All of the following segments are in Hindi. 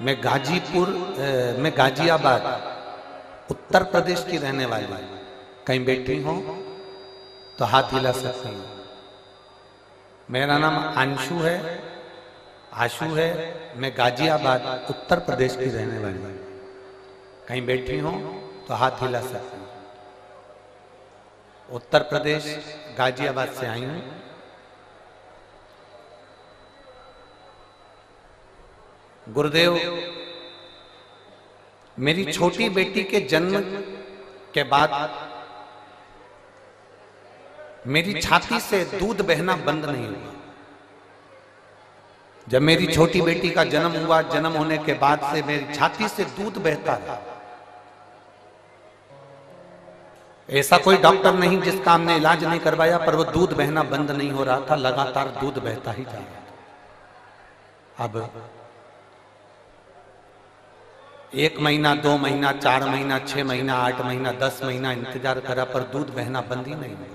मैं गाजियाबाद उत्तर प्रदेश की रहने वाली हूँ। कहीं बैठी हो तो हाथ हिला सकती हूँ। मेरा नाम आंशु है, आशु है। मैं गाजियाबाद उत्तर प्रदेश की रहने वाली हूँ। कहीं बैठी हो तो हाथ हिला सकती हूँ। उत्तर प्रदेश गाजियाबाद से आई हूँ। गुरुदेव, मेरी छोटी बेटी के जन्म के बाद मेरी छाती से दूध बहना बंद नहीं हुआ। जब मेरी छोटी बेटी का जन्म हुआ, जन्म होने के बाद से मेरी छाती से दूध बहता रहा। ऐसा कोई डॉक्टर नहीं जिसका हमने इलाज नहीं करवाया, पर वो दूध बहना बंद नहीं हो रहा था, लगातार दूध बहता ही जा रहा था। अब 1 महीना, 2 महीना, 4 महीना, 6 महीना, 8 महीना, 10 महीना इंतजार करा, पर दूध बहना बंद ही नहीं हुआ।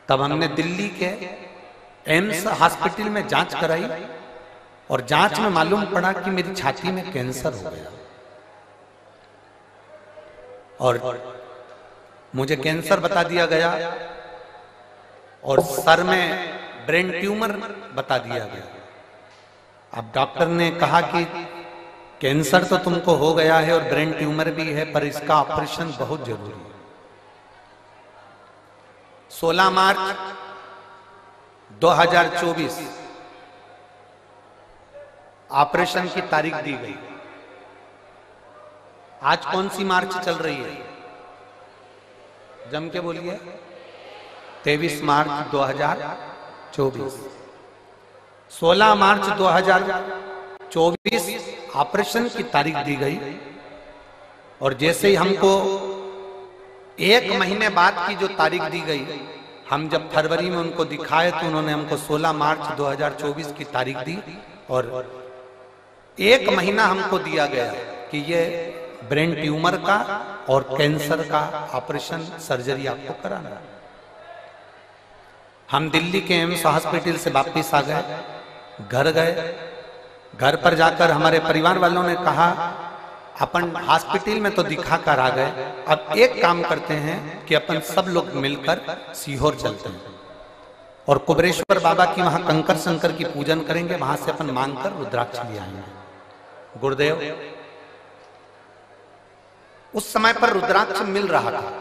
तब हमने दिल्ली के एम्स हॉस्पिटल में जांच कराई और जांच में मालूम पड़ा कि मेरी छाती में कैंसर हो गया और मुझे कैंसर बता दिया गया और सर में ब्रेन ट्यूमर बता दिया गया। अब डॉक्टर ने कहा कि कैंसर तो तुमको हो गया है और ब्रेन ट्यूमर भी है, पर इसका ऑपरेशन बहुत जरूरी है। 16 मार्च 2024 ऑपरेशन की तारीख दी गई। आज कौन सी मार्च चल रही है? जम के बोलिए। 23 मार्च 2024। 16 मार्च 2024 ऑपरेशन की तारीख दी गई और जैसे ही हमको 1 महीने बाद की जो तारीख दी गई, हम जब फरवरी में उनको दिखाए तो उन्होंने हमको 16 मार्च 2024 की तारीख दी और 1 महीना हमको दिया गया कि ये ब्रेन ट्यूमर का और कैंसर का ऑपरेशन सर्जरी आपको कराना है। हम दिल्ली के एम्स हॉस्पिटल से वापिस आ गए, घर गए। घर पर जाकर हमारे परिवार वालों ने कहा, अपन हॉस्पिटल में तो दिखा कर आ गए, अब एक काम करते हैं कि अपन सब लोग मिलकर सीहोर चलते हैं और कुबरेश्वर बाबा की वहां कंकर शंकर की पूजन करेंगे, वहां से अपन मांगकर रुद्राक्ष ले आएंगे। गुरुदेव, उस समय पर रुद्राक्ष मिल रहा था।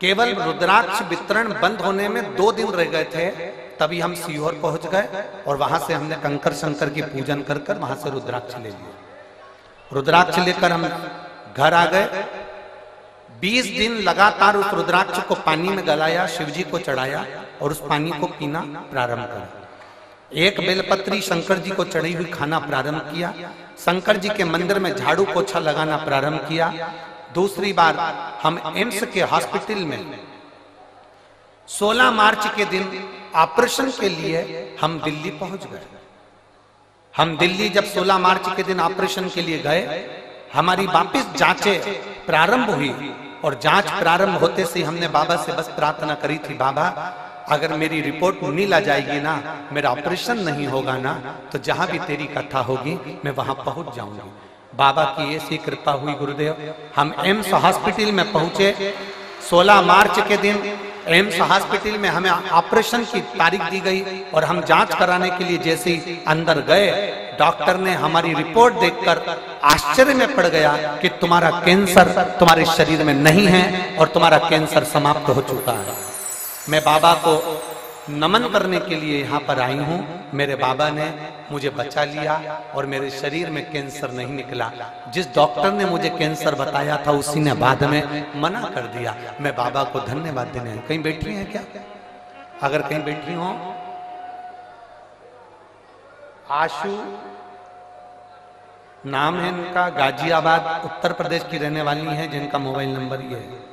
केवल रुद्राक्ष वितरण बंद होने में 2 दिन रह गए थे, तभी हम सीहोर पहुंच गए और वहां से हमने कंकर शंकर की पूजन कर कर वहां से रुद्राक्ष ले लिया। रुद्राक्ष लेकर हम घर आ गए। 20 दिन लगातार उस रुद्राक्ष को पानी में गलाया, शिवजी को चढ़ाया और उस पानी को पीना प्रारंभ करा। एक बेलपत्री शंकर जी को चढ़ी हुई खाना प्रारंभ किया। शंकर जी के मंदिर में झाड़ू पोछा लगाना प्रारंभ किया। दूसरी बार हम एम्स के हॉस्पिटल में 16 मार्च के दिन ऑपरेशन के लिए हम दिल्ली पहुंच गए। हम दिल्ली जब 16 मार्च के दिन ऑपरेशन के लिए गए, हमारी वापिस जांचें प्रारंभ हुई और जांच प्रारंभ होते से हमने बाबा से बस प्रार्थना करी थी, बाबा अगर मेरी रिपोर्ट नील आ जाएगी ना, मेरा ऑपरेशन नहीं होगा ना, तो जहां भी तेरी कथा होगी मैं वहां पहुंच जाऊंगी। बाबा की ऐसी कृपा हुई गुरुदेव। हम एम्स हॉस्पिटल में पहुंचे 16 मार्च के दिन। एम्स हॉस्पिटल में हमें ऑपरेशन की तारीख दी गई और हम जांच कराने के लिए जैसे ही अंदर गए, डॉक्टर ने हमारी रिपोर्ट देखकर आश्चर्य में पड़ गया कि तुम्हारा कैंसर तुम्हारे शरीर में नहीं है और तुम्हारा कैंसर समाप्त हो चुका है। मैं बाबा को नमन करने के लिए यहाँ पर आई हूँ। मेरे बाबा ने मुझे बचा लिया और मेरे शरीर में कैंसर नहीं निकला। जिस डॉक्टर ने मुझे कैंसर बताया था उसी ने बाद में मना कर दिया। मैं बाबा को धन्यवाद देने। कहीं बैठी हैं क्या? अगर कहीं बैठी हो, आशु नाम है इनका, गाजियाबाद उत्तर प्रदेश की रहने वाली हैं, जिनका मोबाइल नंबर ये है।